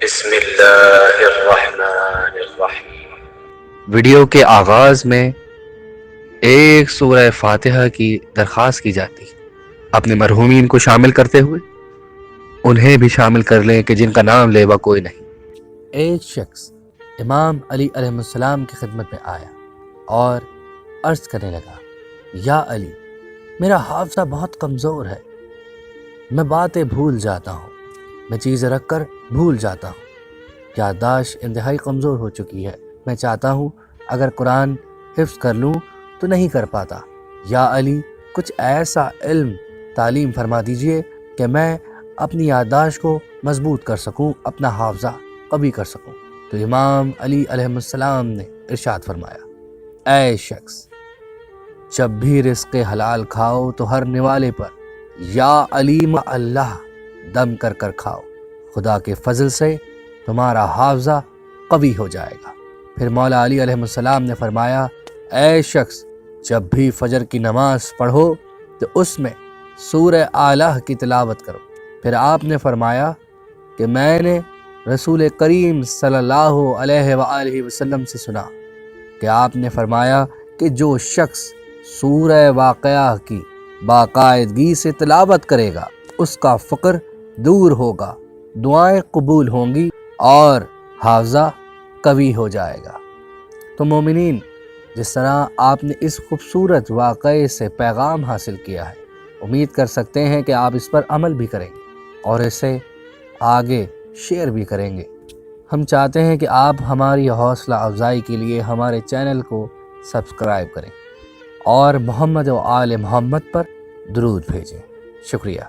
بسم اللہ الرحمن الرحیم۔ ویڈیو کے آغاز میں ایک سورہ فاتحہ کی درخواست کی جاتی ہے، اپنے مرحومین کو شامل کرتے ہوئے انہیں بھی شامل کر لیں کہ جن کا نام لیوا کوئی نہیں۔ ایک شخص امام علی علیہ السلام کی خدمت میں آیا اور عرض کرنے لگا، یا علی، میرا حافظہ بہت کمزور ہے، میں باتیں بھول جاتا ہوں، میں چیزیں رکھ کر بھول جاتا ہوں، یادداشت انتہائی کمزور ہو چکی ہے، میں چاہتا ہوں اگر قرآن حفظ کر لوں تو نہیں کر پاتا، یا علی کچھ ایسا علم تعلیم فرما دیجئے کہ میں اپنی یادداشت کو مضبوط کر سکوں، اپنا حافظہ قوی کر سکوں۔ تو امام علی علیہ السلام نے ارشاد فرمایا، اے شخص، جب بھی رزق حلال کھاؤ تو ہر نوالے پر یا علیم اللہ دم کر کر کھاؤ، خدا کے فضل سے تمہارا حافظہ قوی ہو جائے گا۔ پھر مولا علی علیہ السلام نے فرمایا، اے شخص، جب بھی فجر کی نماز پڑھو تو اس میں سورہ اعلیٰ کی تلاوت کرو۔ پھر آپ نے فرمایا کہ میں نے رسول کریم صلی اللہ علیہ وآلہ وسلم سے سنا کہ آپ نے فرمایا کہ جو شخص سورہ واقعہ کی باقاعدگی سے تلاوت کرے گا اس کا فقر دور ہوگا، دعائیں قبول ہوں گی اور حافظہ قوی ہو جائے گا۔ تو مومنین، جس طرح آپ نے اس خوبصورت واقعے سے پیغام حاصل کیا ہے، امید کر سکتے ہیں کہ آپ اس پر عمل بھی کریں گے اور اسے آگے شیئر بھی کریں گے۔ ہم چاہتے ہیں کہ آپ ہماری حوصلہ افزائی کے لیے ہمارے چینل کو سبسکرائب کریں اور محمد و آل محمد پر درود بھیجیں۔ شکریہ۔